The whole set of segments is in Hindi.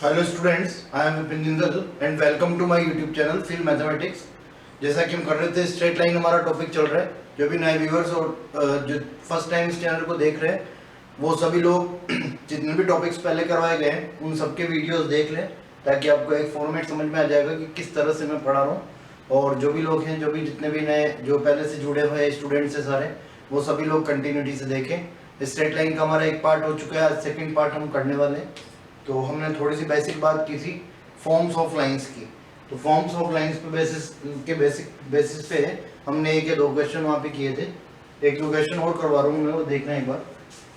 Hello students, I am Vipin Jindal and welcome to my YouTube channel Feel Mathematics. जैसा कि हम कर रहे थे, स्ट्रेट लाइन हमारा टॉपिक चल रहा है। जो भी नए व्यूअर्स और जो फर्स्ट टाइम इस चैनल को देख रहे हैं, वो सभी लोग जितने भी टॉपिक्स पहले करवाए गए हैं उन सबके वीडियोस देख लें, ताकि आपको एक फॉर्मेट समझ में आ जाएगा कि किस तरह से मैं पढ़ा रहा हूँ। और जो भी लोग हैं, जो भी जितने भी नए जो पहले से जुड़े हुए स्टूडेंट्स हैं सारे, वो सभी लोग कंटिन्यूटी से देखें। स्ट्रेट लाइन का हमारा एक पार्ट हो चुका है, आज सेकेंड पार्ट हम करने वाले हैं। तो हमने थोड़ी सी बेसिक बात की थी फॉर्म्स ऑफ लाइंस की। तो फॉर्म्स ऑफ लाइंस पे बेसिस पे हमने एक या दो क्वेश्चन वहाँ पे किए थे। एक दो क्वेश्चन और करवा रहा हूँ मैं, वो देखना एक बार।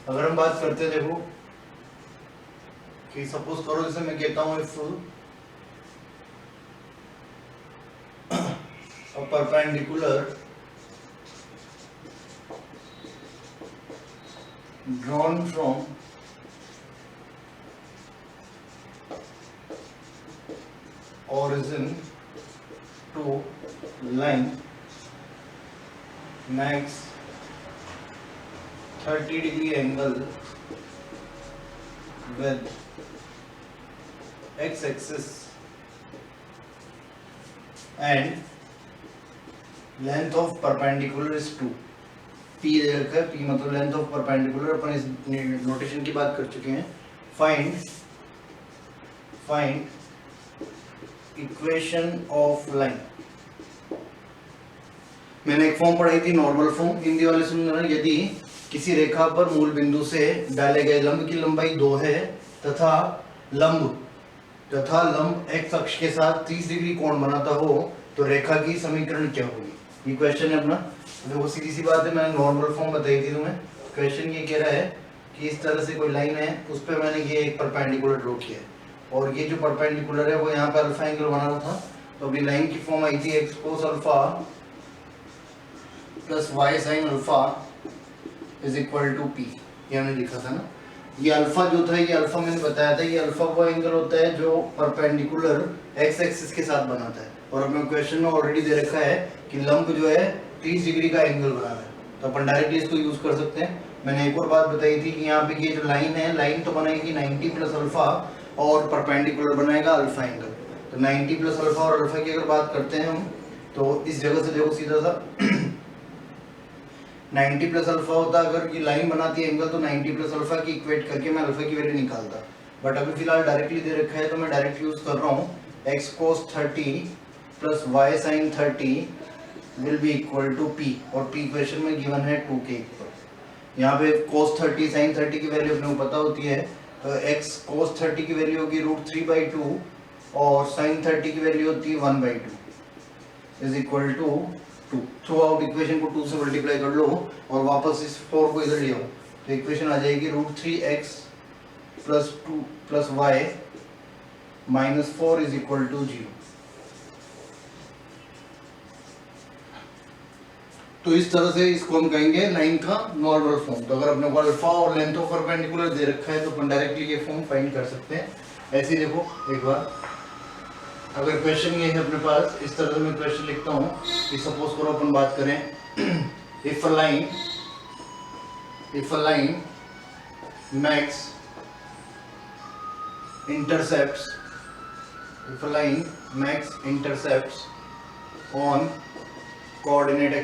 अगर हम बात करते हैं, देखो कि सपोज करो जैसे मैं कहता हूँ if a perpendicular drawn from origin to line makes 30-degree angle with x-axis and length of perpendicular is 2। P दे रखा है, पी मतलब लेंथ ऑफ परपेंडिकुलर। अपन इस नोटेशन की बात कर चुके हैं। Find equation of line. मैंने एक फॉर्म पढ़ाई थी, नॉर्मल फॉर्म। हिंदी वाले सुन लेना। यदि किसी रेखा पर मूल बिंदु से डाले गए लंब की लंबाई 2 है तथा लंब x अक्ष के साथ 30 डिग्री कोण बनाता हो, तो रेखा की समीकरण क्या होगी? ये क्वेश्चन है अपना। देखो सीधी सी बात है, मैंने नॉर्मल फॉर्म बताई थी तुम्हें। क्वेश्चन ये कह रहा है कि इस तरह से कोई लाइन है, उस पर मैंने ये एक परपेंडिकुलर ड्रॉ किया है, और ये जो परपेंडिकुलर है वो यहाँ पे अल्फा एंगल बना रहा था। तो अभी लाइन की फॉर्म आई थी x cos alpha plus y sine alpha is equal to p. ये हमने लिखा था ना। ये अल्फा जो था, ये अल्फा मैंने बताया था, ये अल्फा वो एंगल होता है जो परपेंडिकुलर एक्स एक्सिस के साथ बनाता है। और अपने क्वेश्चन में ऑलरेडी दे रखा है कि लंब जो है 30 डिग्री का एंगल बना रहा है, तो अपन डायरेक्टली इसको यूज कर सकते हैं। मैंने एक और बात बताई थी कि यहाँ पे ये जो लाइन है, लाइन तो बनाएगी 90 प्लस अल्फा और परपेंडिकुलर बनाएगा अल्फा एंगल। तो 90 प्लस अल्फा और अल्फा की अगर बात करते हैं हम, तो इस जगह से देखो सीधा सा 90 प्लस अल्फा होता, अगर ये लाइन बनाती है एंगल, तो 90 प्लस अल्फा की इक्वेट करके मैं अल्फा की वैल्यू निकालता। बट अभी फिलहाल डायरेक्टली दे रखा है, तो मैं डायरेक्ट यूज कर रहा हूँ x cos 30 plus y sine 30 will be equal to p. और पी क्वेश्चन में गिवन है 2 के इक्वल। यहाँ पे कोस 30 साइन 30 की वैल्यू अपने को पता होती है। तो एक्स कोस 30 की वैल्यू होगी √3/2 और साइन 30 की वैल्यू होती है 1/2 is equal to 2। Throughout equation को 2 से मल्टीप्लाई कर लो और वापस इस 4 को इधर ले आओ, तो इक्वेशन आ जाएगी √3x plus 2 plus y minus 4 is equal to 0। तो इस तरह से इसको हम कहेंगे लाइन का नॉर्मल फॉर्म। तो अगर अपने को अल्फा और लेंथ ऑफ परपेंडिकुलर दे रखा है, तो अपन डायरेक्टली ये फॉर्म फाइंड कर सकते हैं। ऐसे ही देखो एक बार, अगर क्वेश्चन ये है अपने पास, इस तरह से मैं क्वेश्चन लिखता हूँ कि सपोज करो अपन बात करें if a line max intercepts on coordinate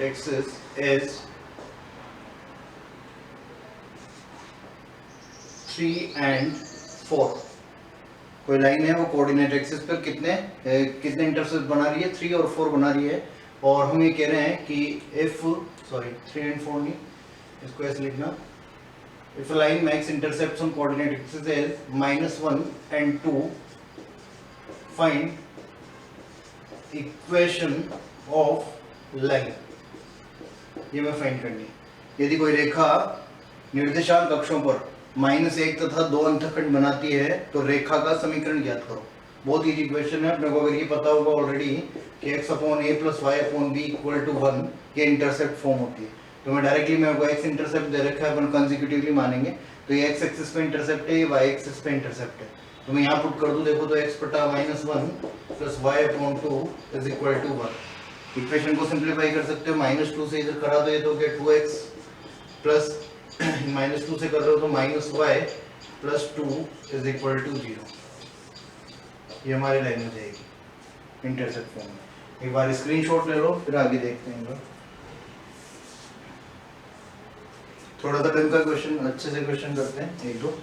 axis is 3 and 4। कोई लाइन है वो कोऑर्डिनेट एक्सिस पर कितने इंटरसेप्ट बना रही है? 3 और 4 बना रही है। और हम ये कह रहे हैं कि 3 and 4 नहीं, इसको ऐसे लिखना, if a line makes intercepts on coordinate axis is -1 and 2, find equation of line। ये मैं फाइंड करनी है। यदि कोई रेखा निर्देशांक अक्षों पर -1 तथा 2 अंतःखंड बनाती है, तो रेखा का समीकरण ज्ञात करो। बहुत इजी क्वेश्चन है। अपने को अगर ये पता होगा ऑलरेडी कि x/a + y/b = 1, ये इंटरसेप्ट फॉर्म होती है। तो मैं डायरेक्टली, मेरे को x इंटरसेप्ट दे रखा है, अपन कंसेक्यूटिवली मानेंगे, तो ये x एक्सिस पे इंटरसेप्ट है, ये y एक्सिस पे इंटरसेप्ट है। तो मैं यहाँ पुट कर दूं, देखो तो x/-1 + y/2 = 1। इक्वेशन को सिंप्लीफाई कर सकते हो, -2 से इधर करा दो ये तो क्या 2x प्लस -2 से कर रहे हो तो -y plus 2 is equal to 0। ये हमारी लाइन हो जाएगी इंटरसेप्ट फॉर्म में। एक बार स्क्रीनशॉट ले लो फिर आगे देखते हैं। थोड़ा सा ढंग का क्वेश्चन, अच्छे से क्वेश्चन करते हैं एक दो।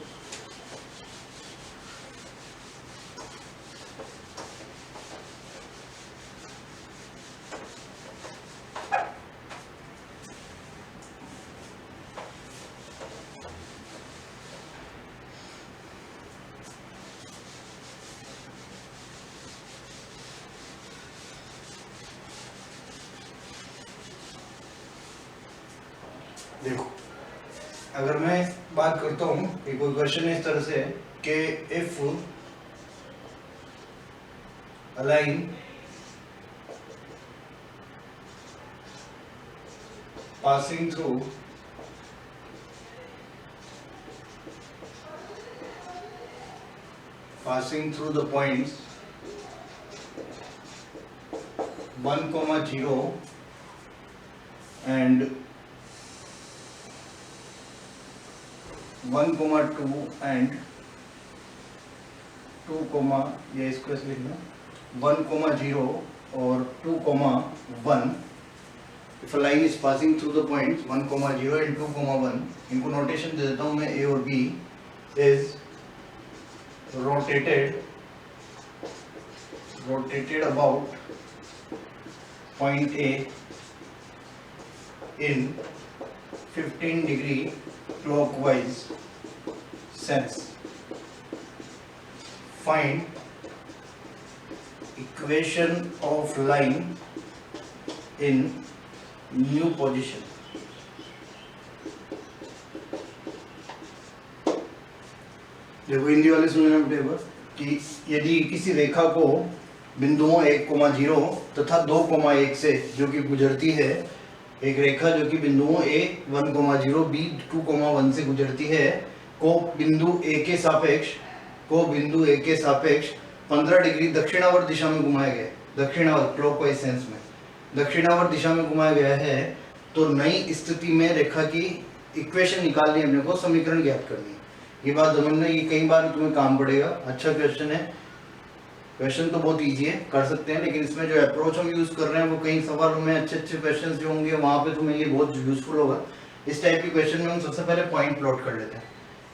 देखो अगर मैं बात करता हूँ कि कोई क्वेश्चन इस तरह से है कि if a line passing through the points 1, 0 and 1, 2 and 2, ये इसको ऐसे लिखना 1, 0 और 2, 1। If a line is passing through the points 1, 0 and 2, 1, इनको नोटेशन दे देता हूँ मैं A और B is rotated about point A in 15 degree clockwise sense. Find equation of line in new position. देखो हिंदी वाले सुन लेना बेटा कि यदि किसी रेखा को बिंदुओं 1, 0 तथा 2, 1 से जो कि गुजरती है, एक रेखा जो कि बिंदुओं A 1, 0 B 2, 1 से गुजरती है को बिंदु A के सापेक्ष 15 डिग्री दक्षिणावर्त दिशा में घुमाया गया है। दक्षिणावर्त क्लॉकवाइज सेंस में दक्षिणावर्त दिशा में घुमाया गया है, तो नई स्थिति में रेखा की इक्वेशन निकालनी है अपने को, समीकरण ज्ञात करनी है। ये बात समझना, ये कई बार तुम्हें काम पड़ेगा। अच्छा क्वेश्चन है, क्वेश्चन तो बहुत इजी है, कर सकते हैं, लेकिन इसमें जो अप्रोच हम यूज कर रहे हैं वो कई सवालों में अच्छे क्वेश्चंस जो होंगे वहाँ पे तुम्हें ये बहुत यूजफुल होगा। इस टाइप के क्वेश्चन में हम सबसे पहले पॉइंट प्लॉट कर लेते हैं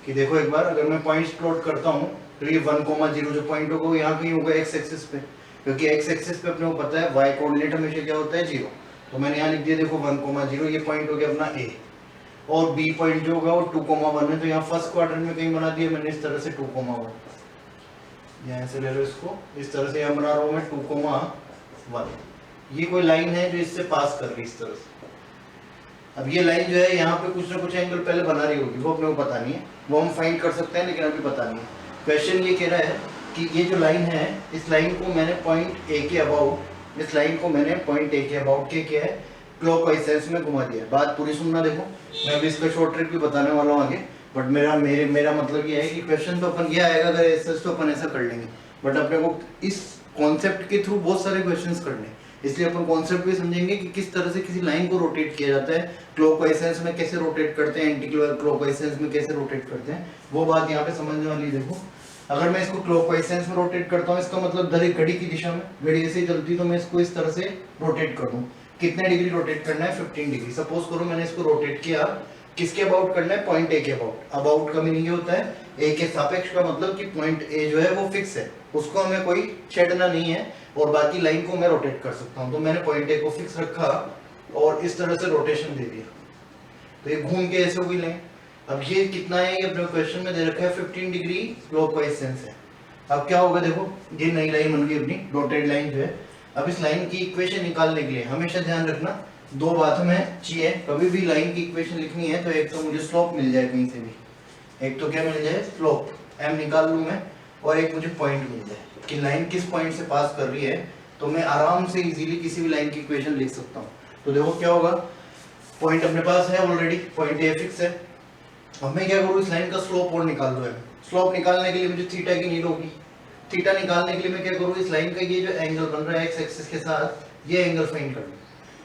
कि देखो एक बार अगर मैं पॉइंट्स प्लॉट करता हूँ तो ये 1, 0 जो पॉइंट होगा वो यहाँ कहीं होगा एक्स एक्सिस पे, क्योंकि एक्स एक्सिस पे अपने को पता है वाई कोऑर्डिनेट हमेशा क्या होता है 0। तो मैंने यहाँ लिख दिया देखो 1, 0 ये पॉइंट हो गया अपना ए, और बी पॉइंट जो होगा वो 2, 1 है। तो यहाँ फर्स्ट क्वाड्रेंट में कहीं बना दिया मैंने इस तरह से 2, 1, यहाँ से ले लो इसको, इस तरह से यहाँ बना रहा हूँ मैं 2, 1। ये कोई लाइन है जो इससे पास कर रही है इस तरह से। अब ये लाइन जो है यहाँ पे कुछ ना कुछ एंगल पहले बना रही होगी, वो अपने को पता नहीं है, वो हम फाइंड कर सकते हैं लेकिन अभी पता नहीं है। क्वेश्चन ये कह रहा है कि ये जो लाइन है इस लाइन को मैंने पॉइंट ए के अबाउट, इस लाइन को मैंने पॉइंट ए के अबाउट के क्या है क्लॉकवाइज सेंस में घुमा दिया। बात पूरी सुनना, देखो मैं अभी इसका शॉर्ट ट्रिक भी बताने वाला हूँ आगे, बट मेरा मतलब ये है कि क्वेश्चन तो अपन ये आएगा अगर ऐसा तो अपन ऐसा कर लेंगे, बट अपने को इस कॉन्सेप्ट के थ्रू बहुत सारे क्वेश्चंस करने, इसलिए अपन कॉन्सेप्ट भी समझेंगे कि किस तरह से किसी लाइन को रोटेट किया जाता है, क्लॉकवाइज सेंस में कैसे रोटेट करते हैं, एंटी क्लॉकवाइज सेंस में कैसे रोटेट करते हैं, वो बात यहाँ पे समझने वाली। देखो अगर मैं इसको क्लॉकवाइज सेंस में रोटेट करता हूँ, इसका मतलब घड़ी की दिशा में, घड़ी ऐसे ही चलती तो मैं इसको इस तरह से रोटेट कर दूं। कितने डिग्री रोटेट करना है? 15 डिग्री। सपोज करो मैंने इसको रोटेट किया, किसके अबाउट करना है? पॉइंट ए के अबाउट। अबाउट का मीनिंग ये होता है ए के सापेक्ष का मतलब कि पॉइंट ए जो है वो फिक्स है, उसको हमें कोई छेड़ना नहीं है, और बाकी लाइन को मैं रोटेट कर सकता हूँ। तो मैंने पॉइंट ए को फिक्स रखा और इस तरह से रोटेशन दे दिया, तो ये घूम के ऐसे हुई लाइन। अब ये कितना है? ये अपने क्वेश्चन में दे रखा है 15 डिग्री क्लॉकवाइज सेंस है। अब क्या होगा? देखो ये नई लाइन बन गई अपनी डॉटेड लाइन जो है। अब इस लाइन की इक्वेशन निकालने के लिए हमेशा ध्यान रखना दो बात हमें चाहिए। कभी भी लाइन की इक्वेशन लिखनी है तो एक तो मुझे स्लोप मिल जाए कहीं से भी, एक तो क्या मिल जाए? स्लोप, एम निकाल लूँ मैं, और एक मुझे पॉइंट मिल जाए कि लाइन किस पॉइंट से पास कर रही है, तो मैं आराम से इजीली किसी भी लाइन की इक्वेशन लिख सकता हूँ। तो देखो क्या होगा, पॉइंट अपने पास है ऑलरेडी, पॉइंट ए फिक्स है। अब मैं क्या करूँ, इस लाइन का स्लोप और निकाल दो। स्लोप निकालने के लिए मुझे थीटा की नीड होगी। थीटा निकालने के लिए मैं क्या करूँ, इस लाइन का ये जो एंगल बन रहा है एक्स एक्सिस के साथ, ये एंगल फाइंड करना है।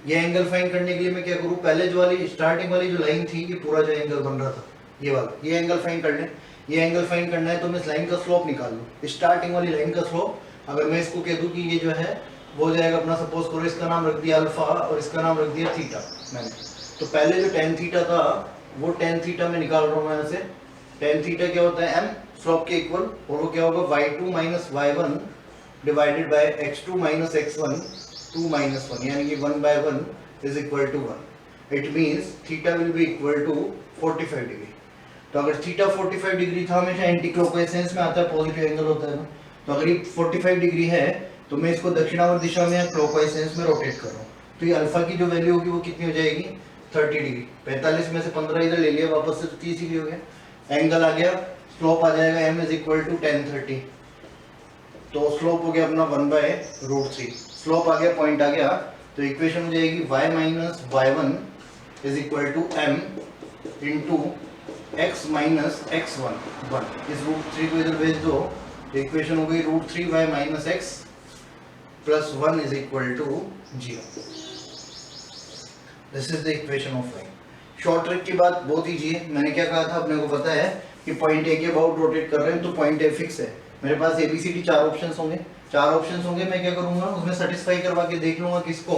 ये एंगल फाइंड करने के लिए मैं क्या करूँ, पहले जो वाली स्टार्टिंग वाली जो लाइन थी, ये पूरा जो एंगल बन रहा था ये वाला, ये एंगल फाइंड करना है। ये एंगल फाइंड करना है तो मैं इस लाइन का स्लोप निकाल लूँ, स्टार्टिंग वाली लाइन का स्लोप। अगर मैं इसको कह दूँ कि ये जो है वो हो जाएगा अपना, सपोज करो इसका नाम रख दिया अल्फा और इसका नाम रख दिया थीटा मैंने। तो पहले जो टेन थीटा था वो टेन थीटा में निकाल रहा हूँ मैं यहाँ से। टेन थीटा क्या होता है, एम स्लोप के इक्वल, और वो क्या होगा y2 minus y1 divided by x2 minus x1 2 minus 1, यानी कि 1/1 is equal to 1। It means theta will be equal to 45 degree. तो अगर थीटा 45 डिग्री था, हमेशा एंटी क्लॉकवाइज सेंस में आता है, पॉजिटिव एंगल होता है ना। तो अगर ये 45 डिग्री है तो मैं इसको दक्षिणावर्त दिशा में या क्लॉकवाइज सेंस में रोटेट कर रहा हूँ। तो ये अल्फा की जो वैल्यू होगी वो कितनी हो जाएगी, 30 डिग्री। 45 में से 15 इधर ले लिया वापस से, तो 30 डिग्री हो गया। एंगल आ गया, स्लोप आ जाएगा m इज इक्वल टू 1030। तो स्लोप हो गया अपना 1/√3। स्लोप आ गया, पॉइंट आ गया, तो इक्वेशन हो जाएगी y minus y1 is equal to m into x minus x1 1। इस √3 को इधर भेज दो, तो इक्वेशन हो गई √3y minus x plus 1 is equal to 0। This is the equation of line. Short trick की बात बहुत ईजी है। मैंने क्या कहा था, अपने को पता है कि पॉइंट ए के अबाउट रोटेट कर रहे हैं, तो पॉइंट ए फिक्स है। मेरे पास ABCD 4 ऑप्शंस होंगे, 4 ऑप्शंस होंगे। मैं क्या करूंगा, उसमें सेटिस्फाई करवा के देख लूंगा किसको,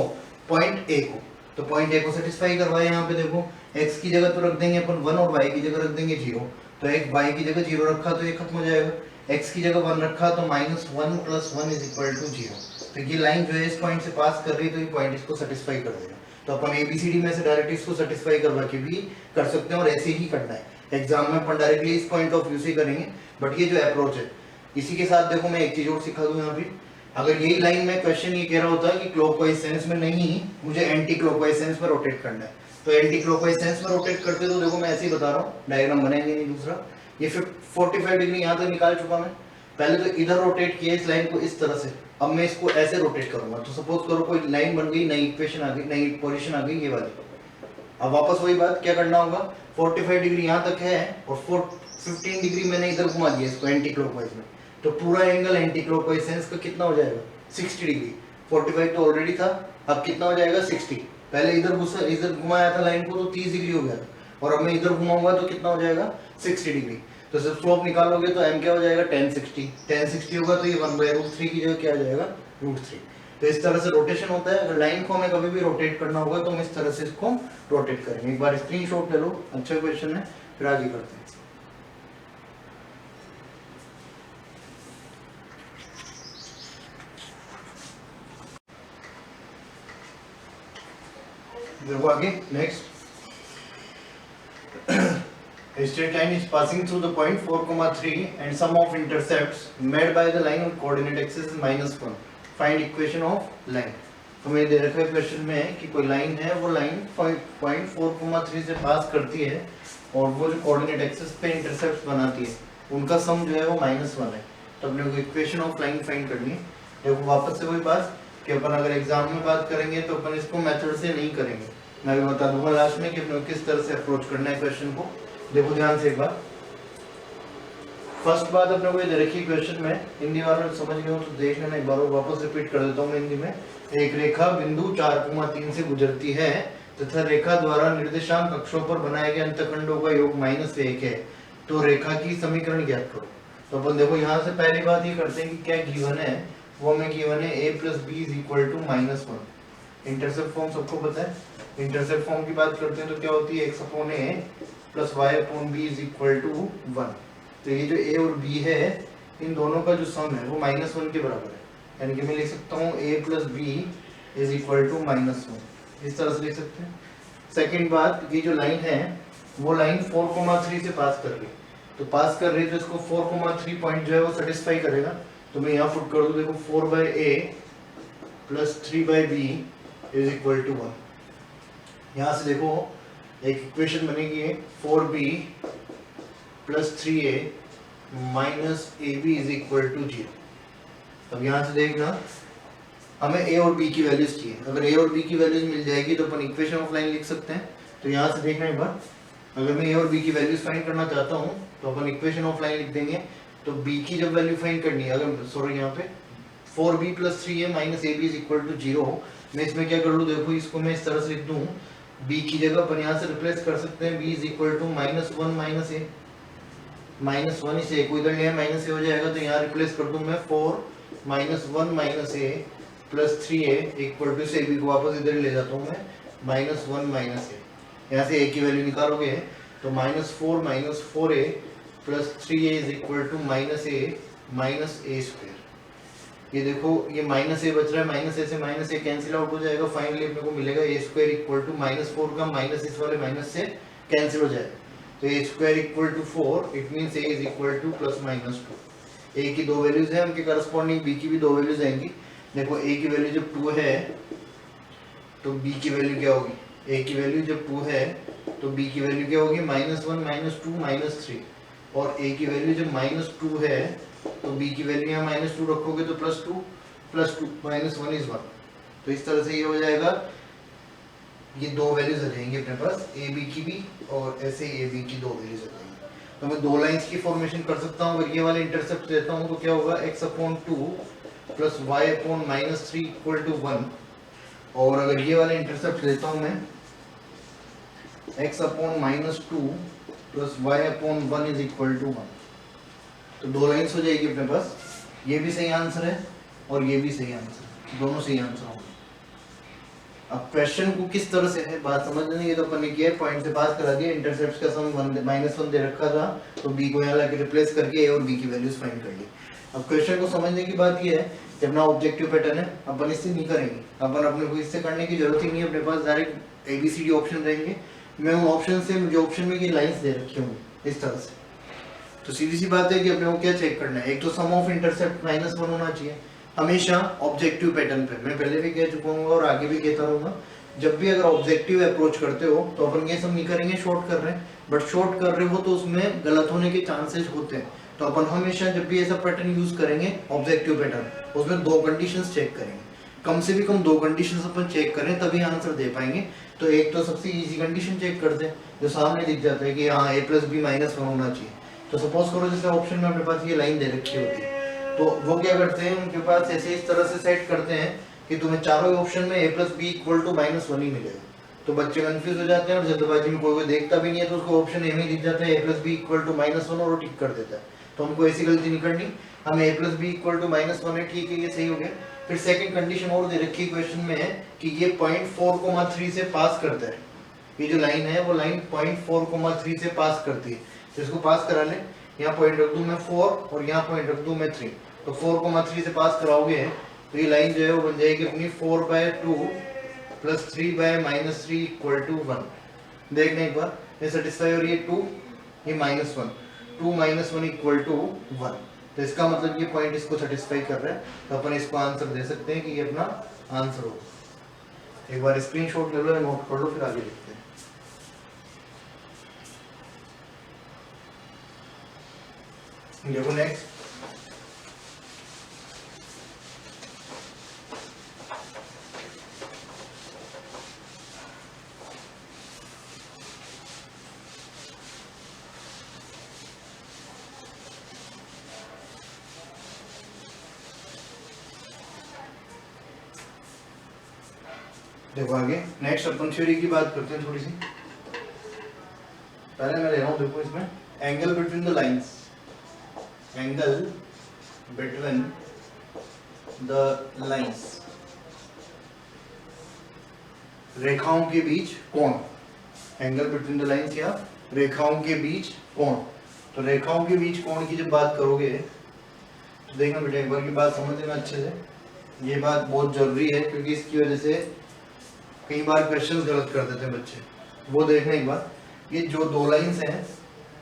पॉइंट ए को। तो पॉइंट ए को सेटिस्फाई करवाए, यहाँ पे देखो x की जगह तो रख देंगे अपन 1 और y की जगह रख देंगे 0। तो एक y की जगह 0 रखा तो ये खत्म हो जाएगा, x की जगह 1 रखा तो -1 + 1 इज इक्वल टू 0। तो ये लाइन जो है इस पॉइंट से पास कर रही है, तो ये पॉइंट इसको सेटिस्फाई कर देगा। तो अपन ABCD में से डायरेक्ट इसको सेटिस्फाई करवा के भी कर सकते हैं, और ऐसे ही करना है। एग्जाम में अपन डायरेक्टली इस पॉइंट ऑफ व्यू से करेंगे, बट ये जो अप्रोच है, इसी के साथ देखो मैं एक चीज और सिखा दूं यहाँ पे। अगर यही लाइन में क्वेश्चन ये कह रहा होता है कि क्लॉकवाइज सेंस में नहीं, मुझे एंटी क्लॉकवाइज सेंस में रोटेट करना है, तो एंटी क्लॉकवाइज सेंस में रोटेट करते तो देखो मैं ऐसे ही बता रहा हूँ, डायग्राम बनाएंगे नहीं दूसरा। ये 45 डिग्री यहाँ तक निकाल चुका मैं। पहले तो इधर रोटेट किया इस लाइन को इस तरह से, अब मैं इसको ऐसे रोटेट करूंगा। तो सपोज करो कोई लाइन बन गई, नई इक्वेशन आ गई, नई पोजीशन आ गई ये वाली। अब वापस वही बात, क्या करना होगा, 45 डिग्री यहाँ तक है और 15 डिग्री मैंने इधर घुमा दिया इसको एंटी क्लॉकवाइज में, तो पूरा एंगल एंटी क्लॉकवाइज सेंस का कितना हो जाएगा, 60 डिग्री। 45 तो ऑलरेडी था, अब कितना हो जाएगा 60। पहले इधर घुमाया था लाइन को तो 30 डिग्री हो गया था, और अब मैं इधर घुमाऊंगा तो कितना हो जाएगा 60 डिग्री। तो जब स्लोप निकालोगे तो m क्या हो जाएगा 1060 होगा, तो ये 1/√3 की जगह क्या आ जाएगा √3। तो इस तरह से रोटेशन होता है। अगर लाइन को हमें कभी भी रोटेट करना होगा तो हम इस तरह से इसको रोटेट करेंगे। एक बार स्क्रीनशॉट ले लो, अच्छा क्वेश्चन है, फिर आगे करते हैं। देखो आगे next, a straight line is passing through the point 4,3 and sum of intercepts made by the line on coordinate axis is -1. Find equation of line. तो मैं दे रखा है क्वेश्चन में कि कोई लाइन है, वो लाइन पॉइंट 4,3 से पास करती है, और वो जो कोऑर्डिनेट एक्सिस पे इंटरसेप्ट बनाती है, उनका सम जो है वो -1 है। तो अपने को इक्वेशन ऑफ लाइन फाइंड करनी है। देखो वापस से वही बात कि अपन अगर एग्जाम में बात करेंगे तो अपन इसको मेथड से नहीं करेंगे। मैं भी बता दूंगा लास्ट में कि अपने को किस तरह से अप्रोच करना है क्वेश्चन को। देखो ध्यान से एक बार, फर्स्ट बात अपने को ये दे रखी क्वेश्चन में, हिंदी वाले समझ गए हो तो देख लेना, एक बार वापस रिपीट कर देता हूँ मैं हिंदी में। एक रेखा बिंदु 4,3 से गुजरती है तथा रेखा द्वारा निर्देशांक अक्षों पर बनाए गए अंतखंडों का योग -1 है, तो रेखा की समीकरण ज्ञात करो। तो अपन देखो यहाँ से पहली बात ये करते हैं कि क्या गिवन है, वो हमें गिवन है a + b = -1। इंटरसेप्ट फॉर्म सबको पता है। इंटरसेप्ट फॉर्म की बात करते हैं तो क्या होती है, x/a + y/b = 1। तो ये जो a और b है, इन दोनों का जो सम है वो -1 के बराबर है, यानी कि मैं लिख सकता हूँ a + b = -1, इस तरह से लिख सकते हैं। सेकंड बात, ये जो लाइन है वो लाइन 4,3 से पास कर रही है, तो पास कर रही है तो इसको 4,3 पॉइंट जो है वो सेटिस्फाई करेगा। तो मैं यहाँ पुट कर दूँ, देखो 4/a + 3/b = 1। यहाँ से देखो एक इक्वेशन बनेगी, 4b + 3a - ab = 0। अब यहाँ से देखना, हमें a और b की वैल्यूज चाहिए। अगर a और b की वैल्यूज मिल जाएगी तो अपन इक्वेशन ऑफ लाइन लिख सकते हैं। तो यहाँ से देखना एक बार, अगर मैं a और b की वैल्यूज फाइंड करना चाहता हूँ तो अपन इक्वेशन ऑफ लाइन लिख देंगे। तो b की जब वैल्यू फाइंड करनी है, अगर सॉरी यहाँ पे 4b plus 3a minus ab is equal to 0। मैं इसमें क्या कर लूँ, देखो इसको मैं इस तरह से लिख दूँ, b की जगह अपन यहाँ से रिप्लेस कर सकते हैं, b is equal to -1 minus a, -1 इसे a को इधर ले माइनस a हो जाएगा, तो यहाँ रिप्लेस कर दूँ मैं 4 -1 minus a plus 3a equal to से b को वापस इधर ले जाता हूँ मैं -1 माइनस a, यहाँ से a की वैल्यू निकालोगे तो -4 4a plus 3a is equal to -a minus a square. ये देखो ये माइनस ए बच रहा है, माइनस ए से माइनस ए कैंसिल आउट हो जाएगा, फाइनली अपने को मिलेगा ए स्क्वायर इक्वल टू -4 का माइनस इस वाले माइनस से कैंसिल हो जाएगा, तो A square equal to 4, it means A is equal to +-2। A की दो वैल्यूज है, उनके करस्पॉन्डिंग बी की भी दो वैल्यूज आएंगी। देखो ए की वैल्यू जब 2 है तो बी की वैल्यू क्या होगी, ए की वैल्यू जब 2 है तो बी की वैल्यू क्या होगी, -1 -2 -3, और ए की वैल्यू जब -2 है तो b की वैल्यू यहाँ -2 रखोगे तो +2 -1 इज 1। तो इस तरह से ये हो जाएगा, ये दो वैल्यूज आ जाएंगी अपने पास ए बी की भी, और ऐसे ए बी की दो वैल्यूज आ जाएंगी। तो मैं दो लाइंस की फॉर्मेशन कर सकता हूँ। अगर ये वाले इंटरसेप्ट देता हूँ तो क्या होगा, x/2 plus y/-3 equal to 1, और अगर ये वाले इंटरसेप्ट देता हूँ मैं x/-2 plus y/1 is equal to 1, तो दो लाइंस हो जाएगी अपने पास। ये भी सही आंसर है और ये भी सही आंसर है, दोनों सही आंसर होंगे। अब क्वेश्चन को किस तरह से है बात समझने, ये तो अपन ने किया है, पॉइंट से पास करा दिया, इंटरसेप्ट्स का सम -1 दे रखा था, तो b को यहाँ लाके रिप्लेस करके a और b की वैल्यूज फाइंड कर ली। अब क्वेश्चन को समझने की बात ये है कि अपना ऑब्जेक्टिव पैटर्न है, अपन इससे नहीं करेंगे, अपन अपने को इससे करने की जरूरत ही नहीं है, अपने पास डायरेक्ट ABCD ऑप्शन रहेंगे। मैं उन ऑप्शन से, मुझे ऑप्शन में ये लाइंस दे रखी होंगी इस तरह से, तो सीधी सी बात है कि अपने को क्या चेक करना है, एक तो सम ऑफ इंटरसेप्ट -1 होना चाहिए हमेशा ऑब्जेक्टिव पैटर्न पे। मैं पहले भी कह चुका हूँ और आगे भी कहता रहूंगा, जब भी अगर ऑब्जेक्टिव अप्रोच करते हो तो अपन ये सब नहीं करेंगे शॉर्ट कर रहे हैं, बट शॉर्ट कर रहे हो तो उसमें गलत होने के चांसेस होते हैं। तो अपन हमेशा जब भी ऐसा पैटर्न यूज करेंगे ऑब्जेक्टिव पैटर्न, उसमें दो कंडीशंस चेक करेंगे, कम से भी कम दो कंडीशंस अपन चेक करें तभी आंसर दे पाएंगे। तो एक तो सबसे इजी कंडीशन चेक करते हैं जो सामने दिख जाता है कि हाँ a + b -1 होना चाहिए। तो सपोज करो जैसे ऑप्शन में अपने पास ये लाइन दे रखी होती है, तो वो क्या करते हैं, उनके पास ऐसे इस तरह से सेट करते हैं कि तुम्हें चारों ऑप्शन में a + b = -1 ही मिलेगा। तो बच्चे कंफ्यूज हो जाते हैं और जल्दबाजी में कोई देखता भी नहीं है तो उसको ऑप्शन ए में दिख जाता है a + b = -1 और वो टिक कर देता है। तो हमको ऐसी गलती नहीं करनी, हमें a + b = -1 है, ठीक है, ये सही हो गया। फिर सेकंड कंडीशन और दे रखी क्वेश्चन में है कि ये पॉइंट 4,3 से पास करता है, ये जो लाइन है वो लाइन पॉइंट 4,3 से पास करती है, तो इसको पास करा ले। यहाँ पॉइंट रख दूं मैं 4 और यहाँ पॉइंट रख दूं मैं 3, तो 4,3 से पास कराओगे तो ये लाइन जो है वो बन जाएगी अपनी 4/2 प्लस 3/-3 = 1। देखने एक बार ये सेटिस्फाई हो रही है, 2 ये -1, 2 - 1 = 1, तो इसका मतलब ये पॉइंट इसको सेटिस्फाई कर रहा है, तो अपन इसको आंसर दे सकते हैं कि ये अपना आंसर होगा। एक बार स्क्रीनशॉट ले लो, नोट कर लो, फिर आगे लिखते हैं। देखो नेक्स्ट, देखो आगे नेक्स्ट अपन थ्योरी की बात करते हैं थोड़ी सी। पहले मैं ले रहा हूँ, देखो इसमें angle between the lines, angle between the lines, रेखाओं के बीच कोण, एंगल बिटवीन द लाइंस या रेखाओं के बीच कोण। तो रेखाओं के बीच कोण की जब बात करोगे तो देखना बेटा, एक बार की बात समझ लेना अच्छे से, ये बात बहुत जरूरी है क्योंकि इसकी वजह से कई बार क्वेश्चन गलत कर देते हैं बच्चे। वो देखना एक बार, ये जो दो लाइंस हैं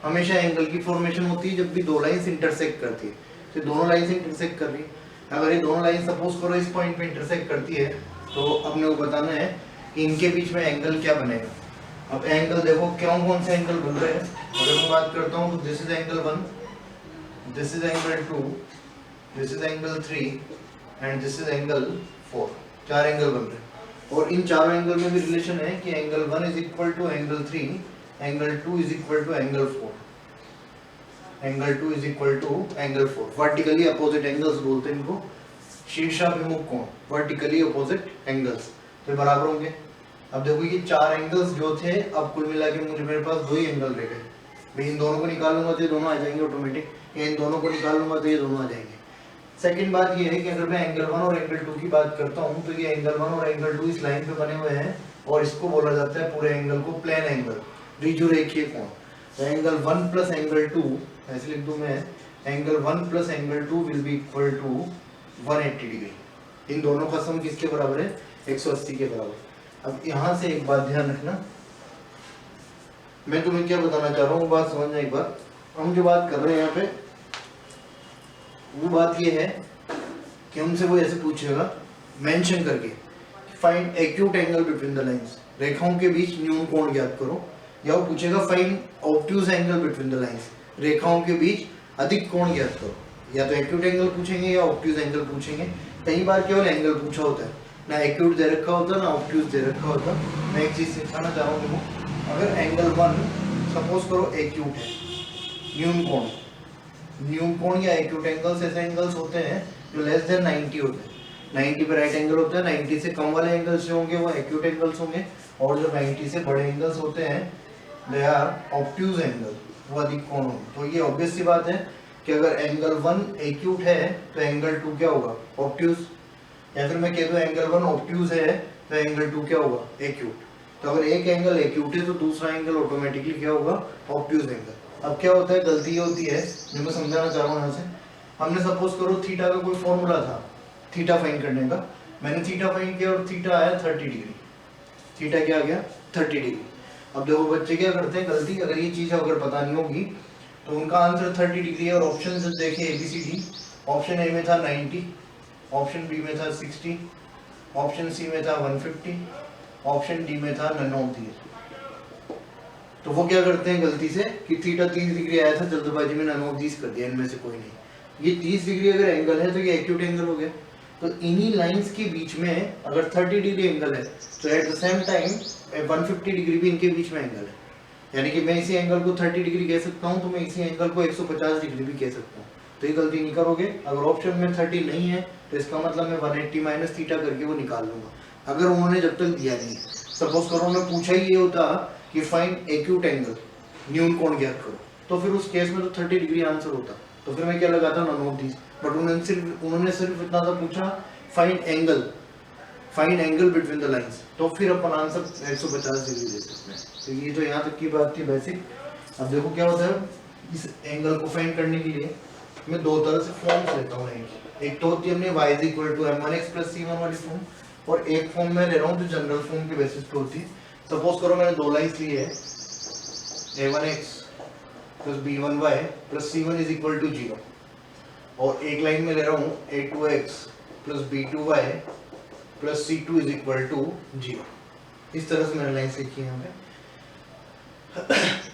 हमेशा एंगल की फॉर्मेशन होती है जब भी दो लाइंस इंटरसेक्ट करती है, तो दोनों लाइंस इंटरसेक्ट कर रही है। अगर ये दोनों लाइन सपोज करो इस पॉइंट पे इंटरसेक्ट करती है तो अपने को बताना है कि इनके बीच में एंगल क्या बनेगा। अब एंगल देखो क्यों, कौन से एंगल बन रहे हैं। अगर मैं बात करता हूँ तो this is angle 1, this is angle 2, this is angle 3 and this is angle 4, चार एंगल बन रहे हैं। और इन चारों एंगल में भी रिलेशन है कि angle 1 is equal to angle 3, angle 2 is equal to angle 4, angle 2 is equal to angle 4। Vertically opposite angles बोलते हैं इनको, शीर्षाभिमुख कोण, वर्टिकली अपोजिट एंगल्स, तो बराबर होंगे। अब देखो ये चार एंगल्स जो थे, अब कुल मिला के मुझे मेरे पास दो ही एंगल रह गए भाई। इन दोनों को निकालूंगा तो ये दोनों आ जाएंगे ऑटोमेटिक, या इन दोनों को निकालूंगा तो ये दोनों आ जाएंगे। सेकंड बात ये है कि अगर मैं एंगल 1 और एंगल 2 की बात करता हूँ तो ये एंगल 1 और एंगल 2 इस लाइन पे बने हुए हैं और इसको बोला जाता है पूरे एंगल को प्लेन एंगल, ऋजुरेखीय कोण। तो एंगल 1 प्लस एंगल 2, ऐसे लिख दूं मैं, angle 1 plus angle 2 will be equal to 180 degree. इन दोनों का सम किसके बराबर है? 180 के बराबर। अब यहाँ से एक बात ध्यान रखना, मैं तुम्हें क्या बताना चाह रहा हूँ, बात समझना एक बार। हम जो बात कर रहे हैं यहाँ पे वो बात ये है कि हमसे वो ऐसे पूछेगा मेंशन करके, find acute angle between the lines, रेखाओं के बीच न्यून कोण ज्ञात करो, या वो पूछेगा find obtuse angle between the lines, रेखाओं के बीच अधिक कोण ज्ञात करो। या तो एक्यूट एंगल पूछेंगे या ऑब्ट्यूज एंगल पूछेंगे। कई बार केवल एंगल पूछा होता है, ना एक्यूट दे रखा होता ना ऑब्ट्यूज दे रखा होता। मैं एक चीज सिखाना चाह रहा हूँ देखो, अगर एंगल 1 सपोज करो एक्यूट है, न्यून कोण या एक्यूट एंगल्स ऐसे एंगल्स होते हैं जो लेस देन 90 होते हैं। 90 पे राइट एंगल होता है, 90 से कम वाले एंगल्स जो होंगे वो एक्यूट एंगल्स होंगे, और जो 90 से बड़े एंगल्स होते हैं दे आर ऑब्ट्यूज एंगल, वो अधिक कोण होंगे। तो ये ऑब्वियस सी बात है कि अगर एंगल 1 एक्यूट है तो एंगल 2 क्या होगा? ऑब्ट्यूज। या फिर मैं कह दूं एंगल 1 ऑब्ट्यूज है तो एंगल 2 क्या होगा? एक्यूट। तो अगर एक एंगल एक्यूट है तो दूसरा एंगल ऑटोमेटिकली क्या होगा? Obtuse angle. अब क्या होता है, गलती ये होती है जो मैं समझाना चाह रहा हूँ यहाँ से, हमने सपोज करो थीटा का कोई फॉर्मूला था थीटा फाइंड करने का, मैंने थीटा फाइंड किया और थीटा आया 30 डिग्री। थीटा क्या आ गया? 30 डिग्री। अब देखो बच्चे क्या करते हैं गलती, अगर ये चीज अगर पता नहीं होगी तो उनका आंसर 30 डिग्री है, और ऑप्शन से देखे ABCD, ऑप्शन ए में था 90, ऑप्शन बी में था 60, ऑप्शन सी में था 150, ऑप्शन डी में था नन ऑफ दीज। तो वो क्या करते हैं गलती से कि थीटा 30 डिग्री आया था, जल्दबाजी में नन ऑफ दीज कर दिया, इनमें से कोई नहीं। ये 30 डिग्री अगर एंगल है तो ये एक्यूट एंगल हो गया। तो इन्हीं लाइंस के बीच में अगर 30 डिग्री एंगल है तो at the same time 150 degree भी इनके बीच में एंगल है, यानी कि मैं इसी एंगल को 30 डिग्री कह सकता हूँ तो मैं इसी एंगल को 150 डिग्री भी कह सकता हूँ। तो ये गलती नहीं करोगे। अगर ऑप्शन में 30 नहीं है तो इसका मतलब मैं 180 माइनस थीटा करके वो निकाल लूंगा, अगर उन्होंने जब तक दिया नहीं है। सपोज करो उन्होंने पूछा ही ये होता कि फाइंड एक्यूट एंगल, न्यून कोण ज्ञात करो, तो फिर उस केस में तो 30 डिग्री आंसर होता, तो फिर मैं क्या लगाता नन ऑफ दीज। बट उन्होंने सिर्फ इतना सा पूछा find angle between the lines, तो फिर अपन आंसर 150 डिग्री दे सकते हैं। तो ये तो यहाँ तक की बात थी बेसिक। अब देखो क्या होता है, इस एंगल को फाइंड करने के लिए मैं दो तरह से फॉर्म्स लेता हूँ। एक तो होती है हमने y = m1x + c1 वाली फॉर्म, और एक फॉर्म मैं ले रहा हूँ जो जनरल फॉर्म के बेसिस पे होती है। सपोज करो मैंने दो लाइंस ली है, a1x + b1y + c1 = 0, और एक लाइन में ले रहा हूँ a2x + b2y + c2 = 0। इस तरह से मैंने लाइंस लिखी है यहाँ पे।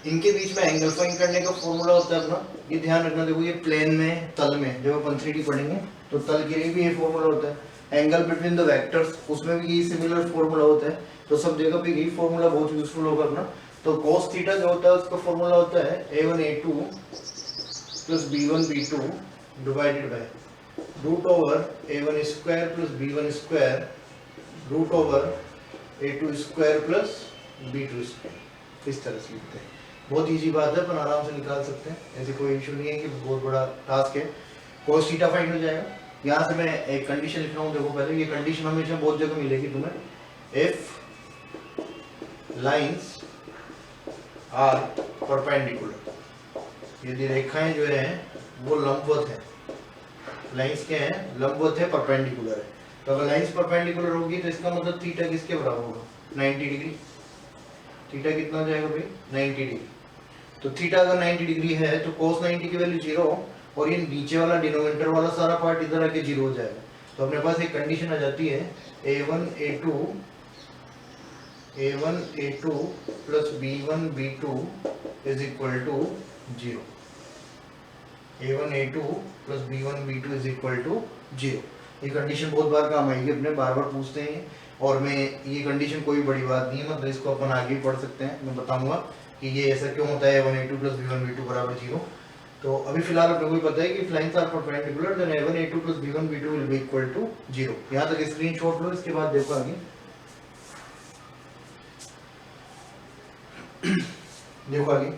इनके बीच में एंगल फाइंड करने का फॉर्मूला होता है अपना, ये ध्यान रखना। देखो ये प्लेन में, तल में, जब अपन 3D पढ़ेंगे तो तल के लिए भी ये फॉर्मूला होता है। एंगल बिटवीन द वेक्टर्स, उसमें भी ये सिमिलर फॉर्मूला होता है। तो सब जगह पे यही फॉर्मूला बहुत यूजफुल होगा अपना। तो cos थीटा जो होता है उसका फॉर्मूला होता है a1 a2 + b1 b2 divided by √a1 square + b1 square √a2 square + b2 square. इस तरह से लिखते हैं। बहुत इजी बात है, अपन आराम से निकाल सकते हैं, ऐसे कोई इशू नहीं है कि बहुत बड़ा टास्क है। cos थीटा फाइंड हो जाएगा। यहाँ से मैं एक कंडीशन लिख रहा हूँ, देखो पहले ये कंडीशन हमेशा बहुत जगह मिलेगी तुम्हें। इफ लाइंस आर परपेंडिकुलर, यदि रेखाएं जो है वो लंबवत है, लाइंस क्या है? लंबवत है, परपेंडिकुलर है। तो अगर लाइंस परपेंडिकुलर होगी तो इसका मतलब थीटा किसके बराबर होगा? 90 डिग्री। थीटा कितना हो जाएगा भाई? 90 डिग्री। तो थीटा अगर 90 डिग्री है तो cos 90 की वैल्यू 0, और ये नीचे वाला डिनोमिनेटर वाला सारा पार्ट इधर आके 0 हो जाएगा। तो अपने पास एक कंडीशन आ जाती है a1 a2 + b1 b2 = 0। a1 a2 + b1 b2 = 0। ये कंडीशन बहुत बार काम आएगी, अपने बार बार पूछते हैं। और मैं ये कंडीशन कोई बड़ी बात नहीं है, मतलब इसको अपन आगे भी पढ़ सकते हैं। मैं बताऊंगा कि ये ऐसा क्यों होता है a1 a2 + b1 b2 = 0। तो अभी फिलहाल अपने को भी पता है कि lines are perpendicular then a1 a2 plus b1 b2 will be equal to 0। यहाँ तक स्क्रीनशॉट लो, इसके बाद देखो आगे। देखो आगे,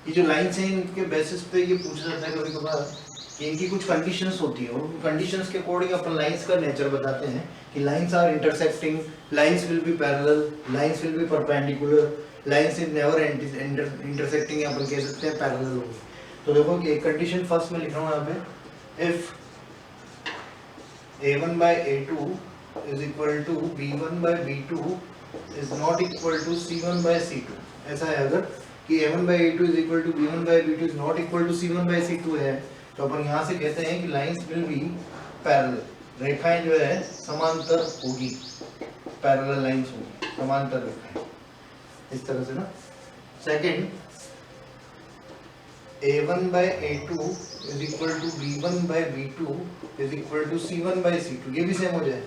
ये जो लाइन्स हैं इनके बेसिस पे ये पूछा जाता है कभी कभार कि इनकी कुछ कंडीशंस होती है, और उन कंडीशंस के अकॉर्डिंग अपन लाइंस का नेचर बताते हैं कि lines are intersecting, lines will be parallel, lines will be perpendicular, lines is never intersecting, अपन कह सकते हैं पैरेलल होगी। तो देखो कि एक कंडीशन फर्स्ट में लिख रहा हूँ यहाँ पे, if a1 by a2 is equal to b1 by b2 is not equal to c1 by c2, ऐसा है अगर कि a1 by a2 is equal to b1 by b2 is not equal to c1 by c2 है, तो अपन यहाँ से कहते हैं कि लाइंस विल बी पैरेलल, रेखाएं जो है समांतर होगी, पैरेलल लाइंस होगी, समांतर रेखाएं, इस तरह से ना। Second, a1 by a2 is equal to b1 by b2 is equal to c1 by c2, ये भी सेम हो जाए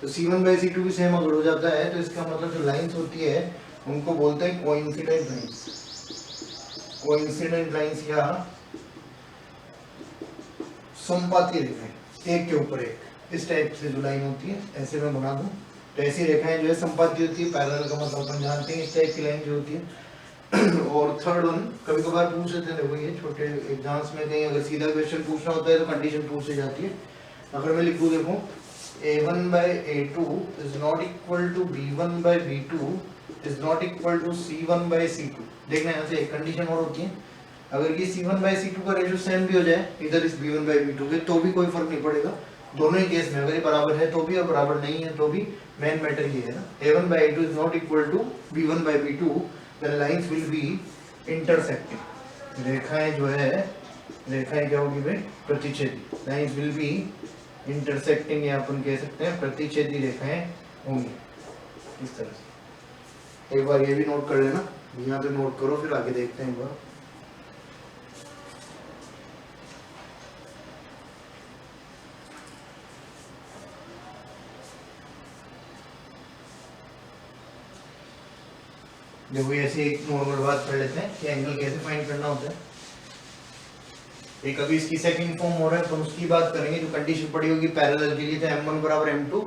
तो c1 by c2 भी सेम अगर हो जाता है तो इसका मतलब जो लाइंस होती है उनको बोलते हैं कोइंसिडेंट लाइंस, कोइंसिडेंट लाइंस या संपाती रेखाएं, एक के ऊपर एक, इस टाइप से जो लाइन होती है ऐसे मैं बना दूं तो ऐसी रेखाएं जो है संपाती होती है, पैरेलल का मतलब अपन जानते हैं इस टाइप की लाइन जो होती है। और थर्ड वन कभी कभार पूछ लेते हैं, देखो ये छोटे एग्जाम्स में कहीं अगर सीधा क्वेश्चन पूछना होता है तो कंडीशन पूछ ली जाती है। अगर मैं लिख दूं देखो a1 by a2 is not equal to b1 by b2 is not equal to c1 by c2, देखना यहाँ से एक कंडीशन और होती है, अगर ये c1 by c2 का रेशियो सेम भी हो जाए इधर इस b1 by b2 के तो भी कोई फर्क नहीं पड़ेगा, दोनों ही केस में अगर ये बराबर है तो भी और बराबर नहीं है तो भी मेन मैटर ये है ना, a1 by a2 is not equal to b1 by b2 then lines will be intersecting, रेखाएं जो है रेखाएं क्या होगी भाई, प्रतिच्छेदी, lines will be intersecting या अपन कह सकते हैं प्रतिच्छेदी रेखाएं होंगी इस तरह से। एक बार ये भी नोट कर लेना, यहाँ पे नोट करो फिर आगे देखते हैं एक बार। देखो ऐसे एक नॉर्मल बात कर लेते हैं कि एंगल कैसे फाइंड करना होता है। एक अभी इसकी सेकंड फॉर्म हो रहा है तो उसकी बात करेंगे, जो कंडीशन पड़ी होगी पैरेलल के लिए तो m1 बराबर m2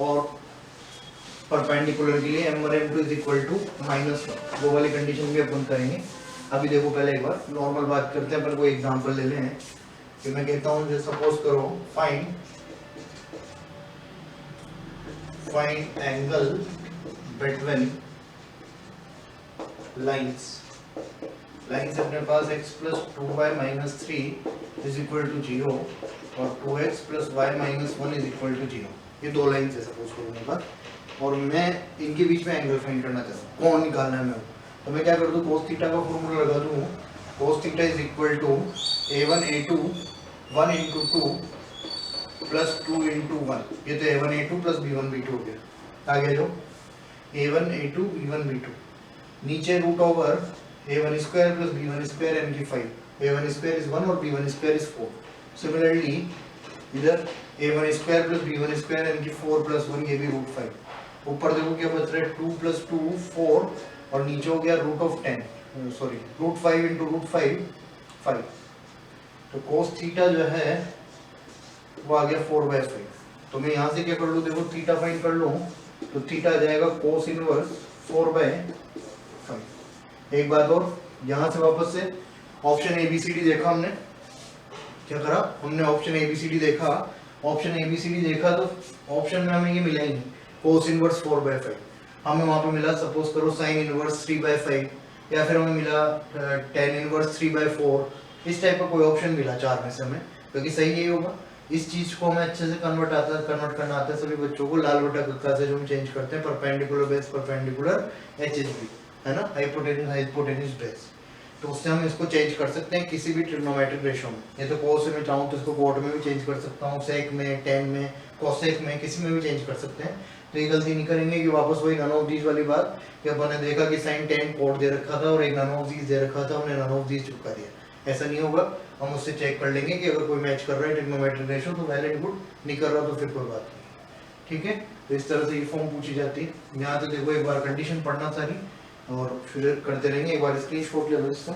और परपेंडिकुलर के लिए m1 m2 is equal to -1, वो वाली कंडीशन भी अपन करेंगे। अभी देखो पहले एक बार नॉर्मल बात करते हैं, अपन कोई एग्जांपल ले लें कि मैं कहता हूं जैसे सपोज करो फाइंड एंगल बिटवीन लाइन्स अपने पास x plus 2y minus 3 is equal to 0 और 2x plus y minus 1 is equal to 0, ये दो लाइन्स है सपोज करो मेरे पास, और मैं इनके बीच में एंगल फाइंड करना चाहता हूँ, कौन निकालना है मैं, तो मैं क्या कर दूँ cos थीटा का फॉर्मूला लगा दूँ, cos theta is equal to a1 a2 1 into 2 plus 2 into 1, ये तो a1 a2 plus b1 b2 हो गया, आगे जो a1 a2 b1 b2, नीचे root over a1 square plus b1 square n की 5, a1 स्क्वायर इज 1 और b1 स्क्वायर इज 4, सिमिलरली इधर a1 square plus b1 square n की 4 प्लस 1, ये भी रूट 5, ऊपर देखो क्या बच रहा है 2 प्लस 2 4 और नीचे हो गया root of 10 sorry root 5 into root 5 तो cos थीटा जो है वो आ गया 4/5, तो मैं यहाँ से क्या कर लूँ देखो थीटा फाइंड कर लूँ तो थीटा आ जाएगा cos इनवर्स 4/5। एक बात और, यहाँ से वापस से ऑप्शन ABCD देखा हमने, क्या करा हमने ऑप्शन ABCD देखा, ऑप्शन ABCD देखा तो ऑप्शन में हमें ये मिला ही नहीं cos इनवर्स 4/5, हमें वहाँ पे मिला सपोज करो sin इनवर्स 3/5 या फिर हमें मिला tan इनवर्स 3/4, इस टाइप का कोई ऑप्शन मिला चार में से हमें, क्योंकि सही यही होगा। इस चीज को हमें अच्छे से कन्वर्ट करना आता है सभी बच्चों को, लाल बटा कक्का से जो हम चेंज करते हैं परपेंडिकुलर बेस परपेंडिकुलर HHB है ना, हाइपोटेन्यूज बेस, तो उससे हम इसको चेंज कर सकते हैं किसी भी ट्रिग्नोमेट्रिक रेशियो में, ये तो कोस में चाहूँ तो इसको कोट में भी चेंज कर सकता हूँ, सेक में टेन में कोसेक में किसी में भी चेंज कर सकते हैं। तो ये गलती नहीं करेंगे कि वापस वही नन ऑफ दीज वाली बात कि अपन ने देखा कि साइन 10 कोट दे रखा था और एक नन ऑफ दीज दे रखा था, हमने नन ऑफ दीज चुका दिया, ऐसा नहीं होगा। हम उससे चेक कर लेंगे कि अगर कोई मैच कर रहा है ट्रिग्नोमेट्रिक रेशो तो वेल एंड गुड, नहीं कर रहा तो फिर कोई बात नहीं। ठीक है, तो इस तरह से ये फॉर्म पूछी जाती है। यहाँ तो देखो एक बार कंडीशन पढ़ना सारी और फिर करते रहेंगे। एक बार स्क्रीनशॉट ले लो इसका।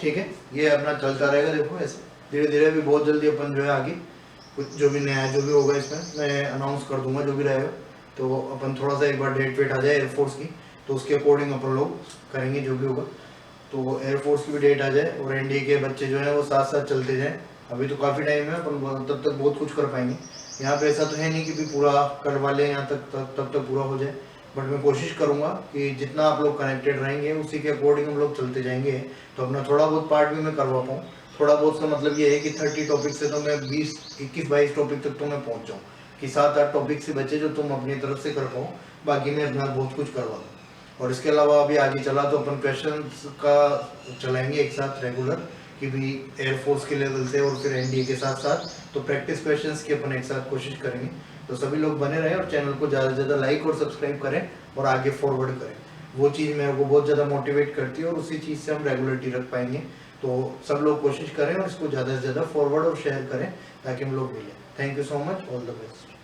ठीक है, ये अपना चलता रहेगा। देखो ऐसे धीरे धीरे भी बहुत जल्दी अपन जो है आगे कुछ जो भी नया जो भी होगा इसमें मैं अनाउंस कर दूंगा जो भी रहेगा। तो अपन थोड़ा सा एक बार डेट वेट आ जाए एयरफोर्स की, तो उसके अकॉर्डिंग अपन लोग करेंगे जो भी होगा। तो एयरफोर्स की भी डेट आ जाए और एनडीए के बच्चे जो है वो साथ साथ चलते जाएं। अभी तो काफ़ी टाइम है, अपन तब तक बहुत कुछ कर पाएंगे। यहाँ पे ऐसा तो है नहीं कि भी पूरा करवा लें यहाँ तक तब तक पूरा हो जाए, बट मैं कोशिश करूँगा कि जितना आप लोग कनेक्टेड रहेंगे उसी के अकॉर्डिंग हम लोग चलते जाएंगे। तो अपना थोड़ा बहुत पार्ट भी मैं करवा पाऊँ। थोड़ा बहुत का मतलब ये है कि 30 टॉपिक से तो मैं 21-22 टॉपिक तक तो मैं पहुँच जाऊँ, कि 7-8 टॉपिक से बचे जो तुम अपनी तरफ से कर पाओ, बाकी मैं अपना बहुत कुछ करवा दूँ। और इसके अलावा अभी आगे चला तो अपन क्वेश्चंस का चलाएंगे एक साथ रेगुलर, कि भी एयरफोर्स के लेवल से और फिर एनडीए के साथ साथ तो प्रैक्टिस क्वेश्चंस की अपन एक साथ कोशिश करेंगे। तो सभी लोग बने रहें और चैनल को ज़्यादा से ज़्यादा लाइक और सब्सक्राइब करें और आगे फॉरवर्ड करें। वो चीज़ मेरे को बहुत ज़्यादा मोटिवेट करती है और उसी चीज़ से हम रेगुलरिटी रख पाएंगे। तो सब लोग कोशिश करें और इसको ज़्यादा से ज़्यादा फॉरवर्ड और शेयर करें ताकि हम लोग मिलें। Thank you so much, all the best.